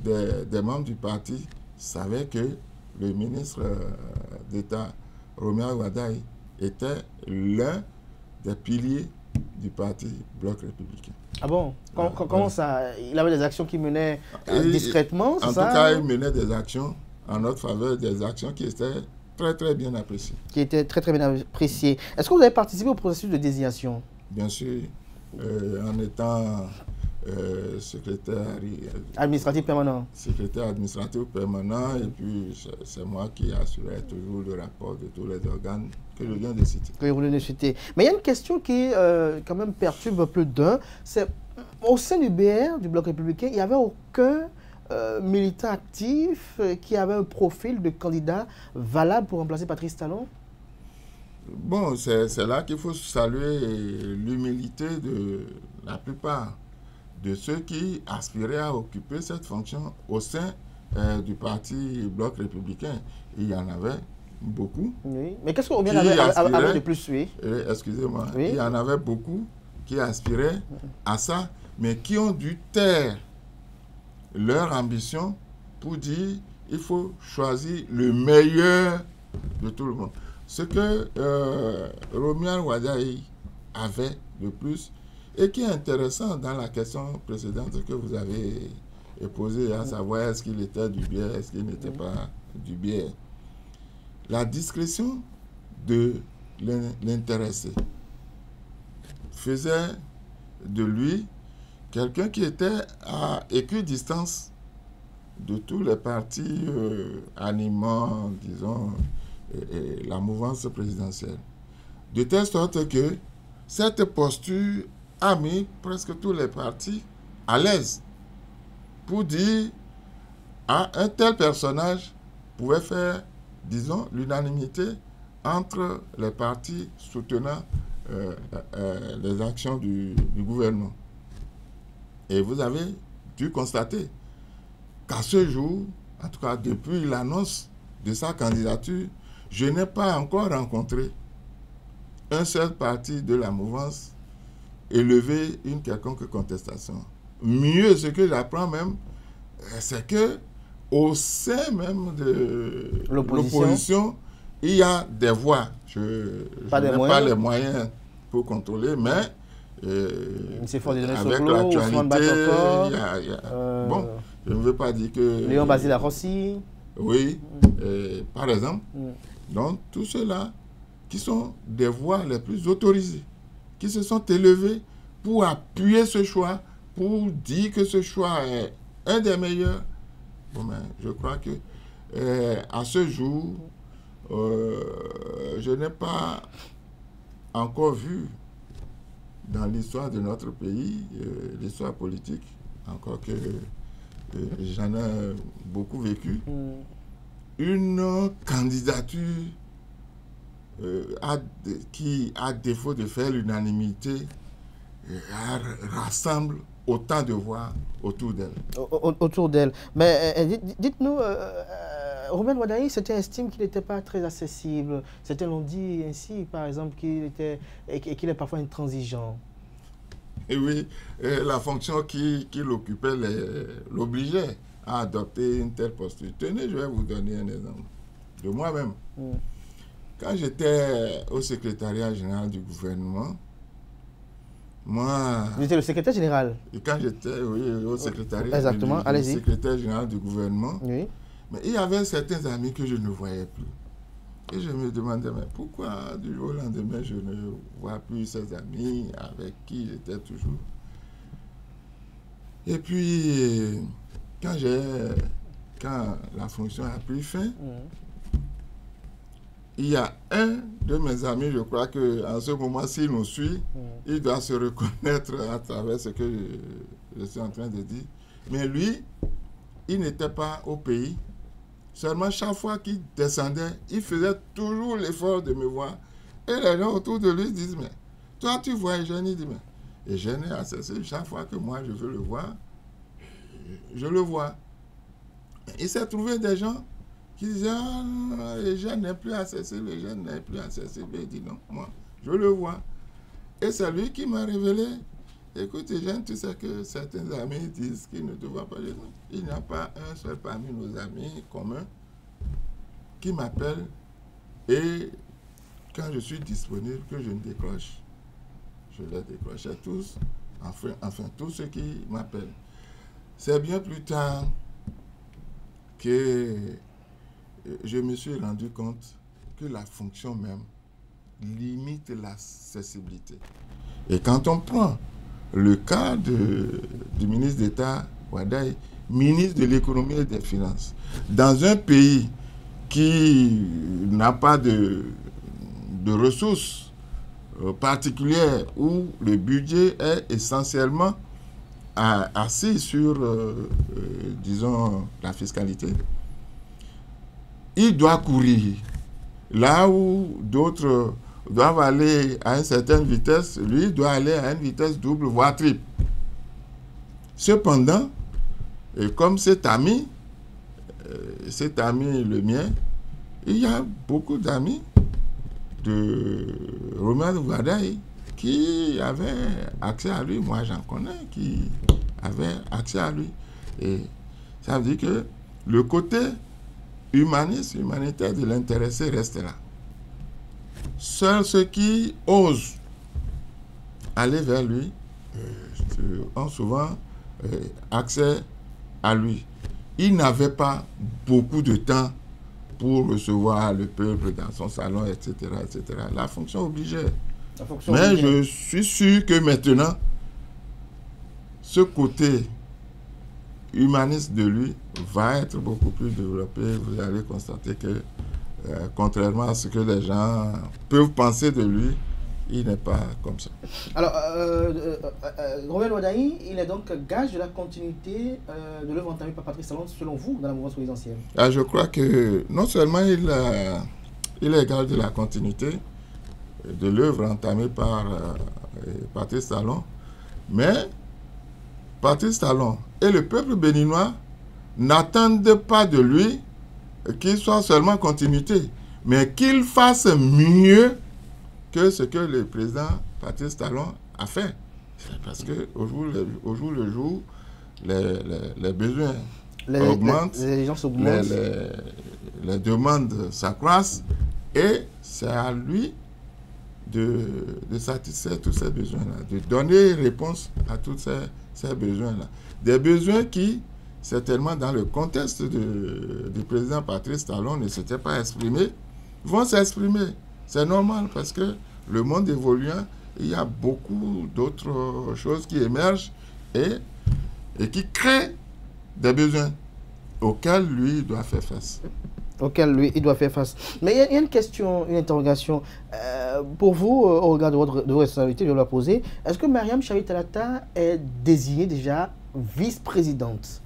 des membres du parti savaient que le ministre d'État Romuald Wadaye était l'un des piliers du parti Bloc républicain. Ah bon? Comment ça? Il avait des actions qu'il menait discrètement, c'est ça? En tout cas, il menait des actions en notre faveur, des actions qui étaient très très bien appréciées. Qui étaient très très bien appréciées. Est-ce que vous avez participé au processus de désignation? Bien sûr, en étant secrétaire administratif permanent. Secrétaire administratif permanent, et puis c'est moi qui assurais toujours le rapport de tous les organes que je viens de citer. Que vous venez de citer. Mais il y a une question qui quand même perturbe plus d'un. C'est au sein du BR, du Bloc républicain, il n'y avait aucun militant actif qui avait un profil de candidat valable pour remplacer Patrice Talon? Bon, c'est là qu'il faut saluer l'humilité de la plupart de ceux qui aspiraient à occuper cette fonction au sein du parti Bloc républicain. Il y en avait beaucoup. Oui. Mais qu'est-ce qu'on vient avait de plus, oui? Excusez-moi. Oui. Il y en avait beaucoup qui aspiraient à ça, mais qui ont dû taire leur ambition pour dire il faut choisir le meilleur de tout le monde. Ce que Romuald Wadaye avait de plus, et qui est intéressant dans la question précédente que vous avez posée, à savoir est-ce qu'il était du biais, est-ce qu'il n'était pas du biais. La discrétion de l'intéressé faisait de lui quelqu'un qui était à équidistance de tous les partis animant, disons, la mouvance présidentielle. De telle sorte que cette posture a mis presque tous les partis à l'aise pour dire un tel personnage pouvait faire, disons, l'unanimité entre les partis soutenant les actions du gouvernement. Et vous avez dû constater qu'à ce jour, en tout cas depuis l'annonce de sa candidature, je n'ai pas encore rencontré un seul parti de la mouvance élever une quelconque contestation. Mieux, ce que j'apprends même, c'est que au sein même de l'opposition, il y a des voix. Je n'ai pas les moyens pour contrôler, mais avec l'actualité, bon, je ne veux pas dire que... Léon Basile Rossi. Oui, par exemple. Donc, tous ceux-là qui sont des voix les plus autorisées, qui se sont élevés pour appuyer ce choix, pour dire que ce choix est un des meilleurs. Bon, ben, je crois que à ce jour, je n'ai pas encore vu dans l'histoire de notre pays, l'histoire politique, encore que j'en ai beaucoup vécu, une candidature qui, à défaut de faire l'unanimité, rassemble autant de voix autour d'elle. Autour d'elle. Mais dites-nous, Romuald Wadaye, certains estiment qu'il n'était pas très accessible. Certains l'ont dit ainsi, par exemple, qu'il est parfois intransigeant. Et oui, la fonction qu'il occupait l'obligeait à adopter une telle posture. Tenez, je vais vous donner un exemple de moi-même. Quand j'étais au secrétariat général du gouvernement, moi... Vous étiez le secrétaire général? Et quand j'étais au secrétariat secrétaire général du gouvernement, oui. Mais il y avait certains amis que je ne voyais plus. Et je me demandais, mais pourquoi du jour au lendemain, je ne vois plus ces amis avec qui j'étais toujours. Et puis, quand la fonction a pris fin, il y a un de mes amis, je crois qu'en ce moment, s'il nous suit, il doit se reconnaître à travers ce que je suis en train de dire. Mais lui, il n'était pas au pays Seulement, chaque fois qu'il descendait, il faisait toujours l'effort de me voir. Et les gens autour de lui disent, mais toi, tu vois Eugène? Il dit, mais Eugène est à CC. Chaque fois que moi, je veux le voir, je le vois. Il s'est trouvé des gens qui disaient, ah, Eugène n'est plus accessible, Eugène n'est plus accessible. Il dit, non, moi, je le vois. Et c'est lui qui m'a révélé, écoute Eugène, tu sais que certains amis disent qu'ils ne te voient pas. Il n'y a pas un seul parmi nos amis communs qui m'appelle et quand je suis disponible, que je ne décroche. Je les décrochais tous, enfin tous ceux qui m'appellent. C'est bien plus tard que je me suis rendu compte que la fonction même limite l'accessibilité. Et quand on prend le cas du ministre d'État Wadaye, ministre de l'économie et des finances, dans un pays qui n'a pas de ressources particulières, où le budget est essentiellement assis sur, disons, la fiscalité, il doit courir. Là où d'autres doivent aller à une certaine vitesse, lui doit aller à une vitesse double, voire triple. Cependant, comme cet ami, le mien, il y a beaucoup d'amis de Romuald Wadaye qui avaient accès à lui. Moi, j'en connais qui avaient accès à lui. Et ça veut dire que le côté humaniste, humanitaire de l'intéressé reste là. Seuls ceux qui osent aller vers lui ont souvent accès à lui. Il n'avait pas beaucoup de temps pour recevoir le peuple dans son salon, etc. etc. La fonction obligeait. Mais je suis sûr que maintenant, ce côté humaniste de lui va être beaucoup plus développé. Vous allez constater que, contrairement à ce que les gens peuvent penser de lui, il n'est pas comme ça. Alors, Romuald Wadaye, il est donc gage de la continuité de l'œuvre entamée par Patrice Talon, selon vous, dans la mouvance présidentielle? Je crois que non seulement il est gage de la continuité de l'œuvre entamée par Patrice Talon, mais Patrice Talon et le peuple béninois n'attendent pas de lui qu'il soit seulement continuité, mais qu'il fasse mieux que ce que le président Patrice Talon a fait. Parce qu'au jour le jour, les besoins augmentent, les gens s'augmentent, les demandes s'accroissent, et c'est à lui de satisfaire tous ces besoins-là, de donner réponse à tous ces besoins-là. Des besoins qui, certainement dans le contexte du président Patrice Talon, ne s'étaient pas exprimés, vont s'exprimer. C'est normal parce que le monde évoluant, il y a beaucoup d'autres choses qui émergent et qui créent des besoins auxquels lui doit faire face. Il doit faire face. Mais il y a une question, une interrogation. Pour vous, au regard de votre responsabilité, je vais la poser. Est-ce que Mariam Charit Talata est désignée déjà vice-présidente?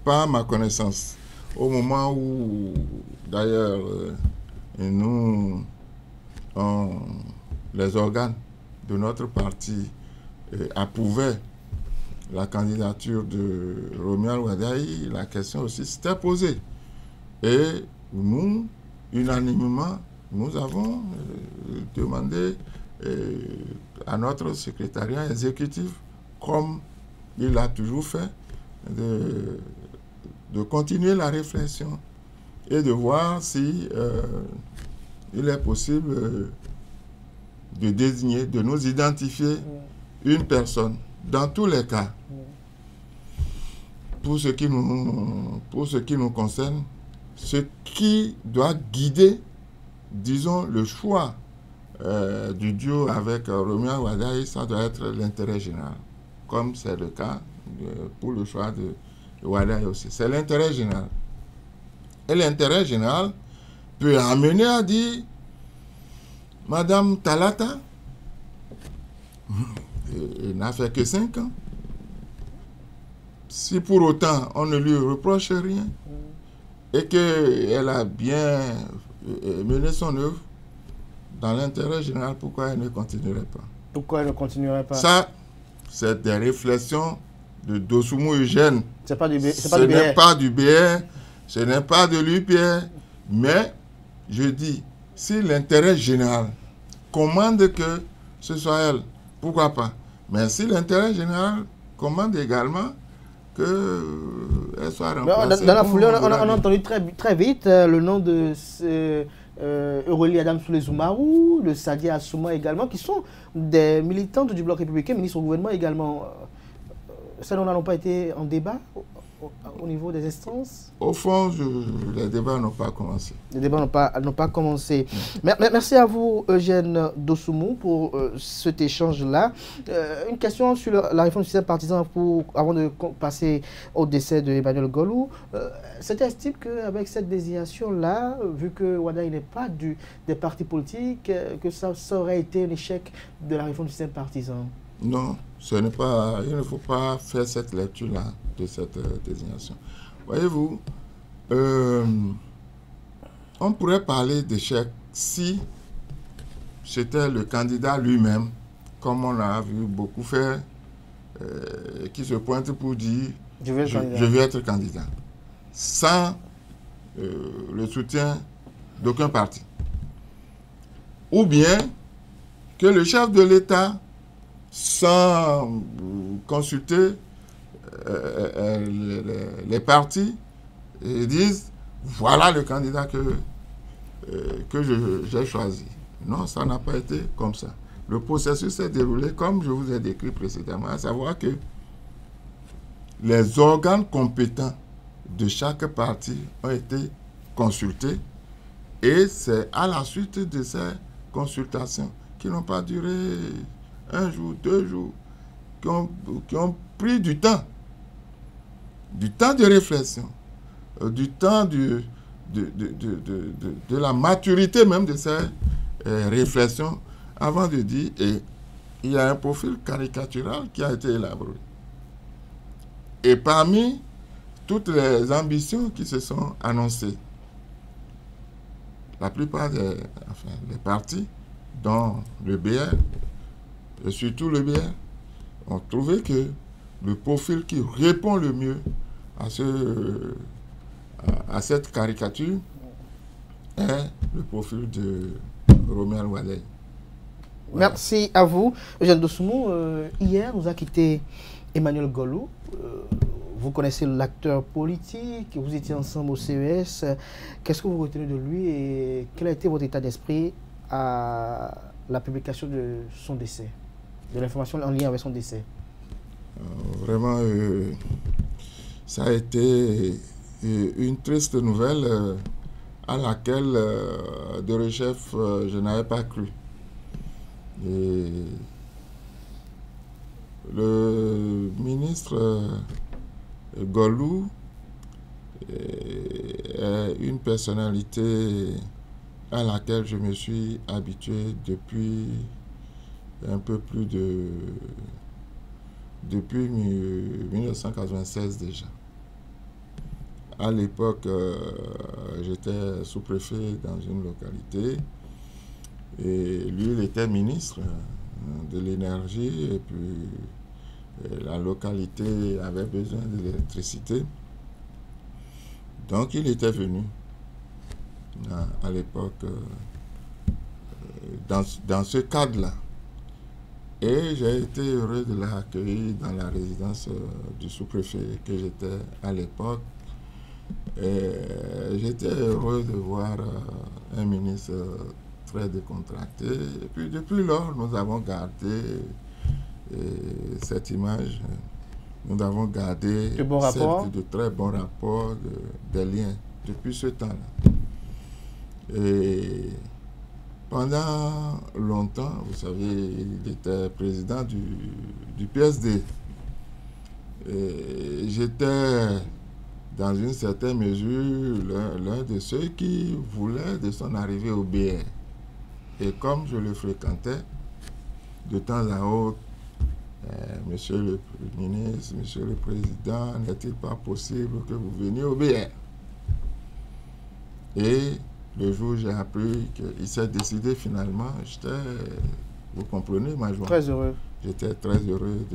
Pas à ma connaissance. Au moment où, d'ailleurs, nous, les organes de notre parti approuvaient la candidature de Romuald Wadaye, la question aussi s'était posée. Et nous, unanimement, nous avons demandé à notre secrétariat exécutif, comme il l'a toujours fait, de continuer la réflexion et de voir si il est possible de désigner, de nous identifier une personne. Dans tous les cas, pour ce qui nous concerne, ce qui doit guider, disons, le choix du duo avec Romuald Wadaye, ça doit être l'intérêt général, comme c'est le cas pour le choix de Wadaye aussi. C'est l'intérêt général. Et l'intérêt général peut amener à dire, Madame Talata, il n'a fait que 5 ans. Si pour autant on ne lui reproche rien, et qu'elle a bien mené son œuvre dans l'intérêt général, pourquoi elle ne continuerait pas? Pourquoi elle ne continuerait pas? Ça, c'est des réflexions de Dossoumo Eugène. Ce n'est pas du BR, ce n'est pas de l'UPR, mais je dis, si l'intérêt général commande que ce soit elle, pourquoi pas? Mais si l'intérêt général commande également qu'elle soit remplacée. Dans la foulée, on a entendu très vite le nom de Aurélie Adams-Soulé-Zoumarou, de Sadia Assouma également, qui sont des militantes du Bloc républicain, ministres au gouvernement également. Ça n'ont pas été en débat au niveau des instances? Au fond, les débats n'ont pas commencé. Les débats n'ont pas commencé. Merci à vous, Eugène Dossoumo, pour cet échange-là. Une question sur la réforme du système partisan avant de passer au décès de Emmanuel Golou. Estime qu'avec cette désignation-là, vu que Wada n'est pas des partis politiques, que ça aurait été un échec de la réforme du système partisan? Non, il ne faut pas faire cette lecture-là de cette désignation. Voyez-vous, on pourrait parler d'échec si c'était le candidat lui-même, comme on a vu beaucoup faire, qui se pointe pour dire « je veux être candidat », sans le soutien d'aucun parti. Ou bien que le chef de l'État, sans consulter les partis, disent voilà le candidat que j'ai choisi. Non, ça n'a pas été comme ça. Le processus s'est déroulé comme je vous ai décrit précédemment, à savoir que les organes compétents de chaque parti ont été consultés et c'est à la suite de ces consultations qui n'ont pas duré 1 jour, 2 jours, qui ont pris du temps de réflexion, du temps de la maturité même de ces réflexions avant de dire, et il y a un profil caricatural qui a été élaboré. Et parmi toutes les ambitions qui se sont annoncées, la plupart des partis, dont le BR, et surtout le BR, ont trouvé que le profil qui répond le mieux à cette caricature est le profil de Romuald Wadai. Voilà. Merci à vous. Eugène Dossoumo, hier nous a quitté Emmanuel Golou. Vous connaissez l'acteur politique, vous étiez ensemble au CES. Qu'est-ce que vous retenez de lui et quel a été votre état d'esprit à la publication de son décès, de l'information en lien avec son décès? Vraiment, ça a été une triste nouvelle à laquelle, de rechef, je n'avais pas cru. Et le ministre Golou est une personnalité à laquelle je me suis habitué depuis un peu plus de... depuis 1996 déjà. À l'époque, j'étais sous-préfet dans une localité et lui, il était ministre de l'énergie et puis la localité avait besoin d'électricité. Donc, il était venu à l'époque dans ce cadre-là. Et j'ai été heureux de l'accueillir dans la résidence du sous-préfet que j'étais à l'époque. J'étais heureux de voir un ministre très décontracté. Et puis depuis lors, nous avons gardé cette image. Nous avons gardé de très bons rapports, des liens depuis ce temps-là. Et pendant longtemps, vous savez, il était président du PSD. J'étais, dans une certaine mesure, l'un de ceux qui voulaient de son arrivée au BR. Et comme je le fréquentais, de temps à autre, Monsieur le ministre, Monsieur le Président, n'est-il pas possible que vous veniez au BR? Et le jour où j'ai appris qu'il s'est décidé finalement, vous comprenez ma joie. Très heureux. J'étais très heureux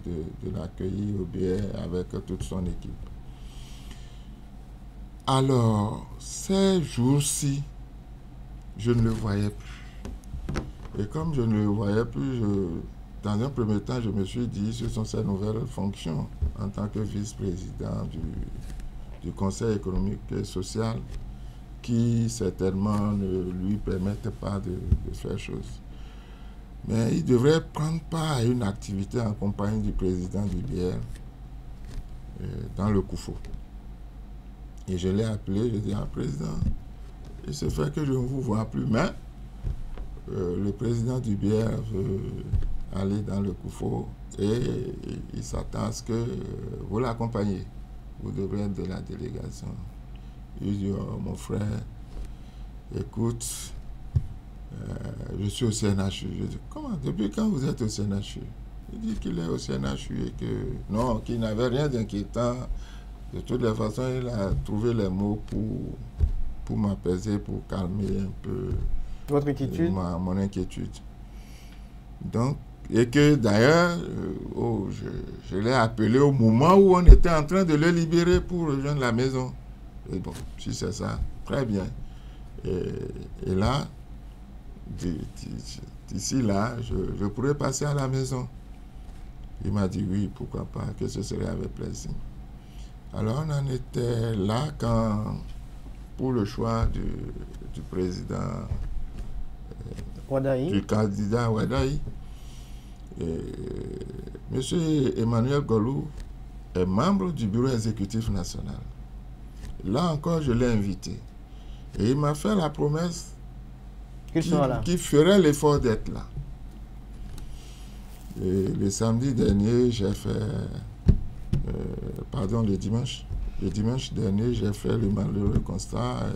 de l'accueillir au biais avec toute son équipe. Alors, ces jours-ci, je ne le voyais plus. Et comme je ne le voyais plus, dans un premier temps, je me suis dit, ce sont ses nouvelles fonctions en tant que vice-président du Conseil économique et social qui certainement ne lui permettent pas de faire chose. Mais il devrait prendre part à une activité en compagnie du président du BR dans le Koufo. Et je l'ai appelé, je dis, président, il se fait que je ne vous vois plus, mais le président du BR veut aller dans le Koufo et il s'attend à ce que vous l'accompagniez. Vous devrez être de la délégation. Il dit, oh, mon frère, écoute, je suis au CNHU. Je dis, comment? Depuis quand vous êtes au CNHU? Il dit qu'il est au CNHU et que non, qu'il n'avait rien d'inquiétant. De toutes les façons, il a trouvé les mots pour m'apaiser, pour calmer un peu votre inquiétude. Mon inquiétude. Donc, et que d'ailleurs, je l'ai appelé au moment où on était en train de le libérer pour rejoindre la maison. Et bon, si c'est ça, très bien. Et là, d'ici là, je pourrais passer à la maison. Il m'a dit oui, pourquoi pas, que ce serait avec plaisir. Alors on en était là quand, pour le choix du président, du candidat Wadaï, M. Emmanuel Golou est membre du bureau exécutif national. Là encore, je l'ai invité. Et il m'a fait la promesse qu'il ferait l'effort d'être là. Et le samedi dernier, j'ai fait... le dimanche. Le dimanche dernier, j'ai fait le malheureux constat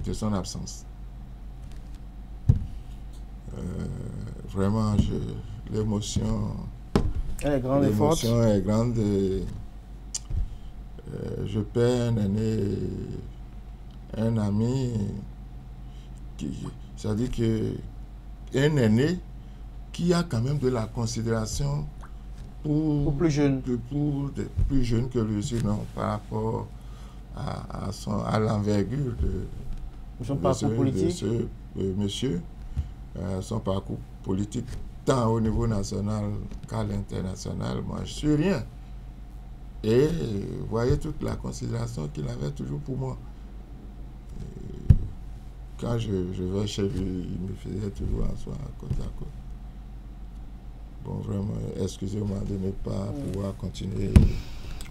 de son absence. Vraiment, l'émotion... Elle est grande et forte. L'émotion est grande. Je perds un ami, c'est-à-dire qu'un aîné qui a quand même de la considération pour plus jeunes. Pour des plus jeunes que lui, sinon par rapport à l'envergure de son parcours politique, tant au niveau national qu'à l'international. Moi, je suis rien. Et vous voyez toute la considération qu'il avait toujours pour moi. Et quand je vais chez lui, il me faisait toujours asseoir côte à côte. Bon, vraiment, excusez-moi de ne pas pouvoir continuer.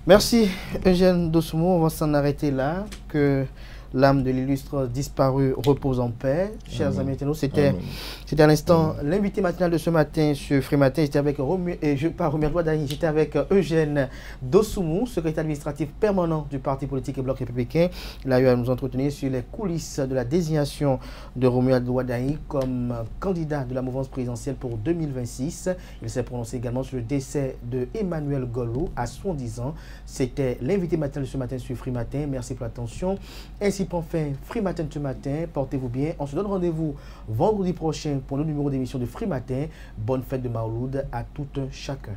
Merci, Eugène Dossoumo. On va s'en arrêter là. Que l'âme de l'illustre disparu repose en paix. Chers amis internautes, c'était à l'instant l'invité matinal de ce matin sur Free Matin. J'étais avec j'étais avec Eugène Dossoumo, secrétaire administratif permanent du parti politique et bloc républicain. Il a eu à nous entretenir sur les coulisses de la désignation de Romuald Wadaï comme candidat de la mouvance présidentielle pour 2026. Il s'est prononcé également sur le décès de Emmanuel Golou à 70 ans. C'était l'invité matinal de ce matin sur Free Matin. Merci pour l'attention. Ainsi prend fin Free Matin de ce matin. Portez-vous bien. On se donne rendez-vous vendredi prochain pour le numéro d'émission de Free Matin. Bonne fête de Mauloud à tout chacun.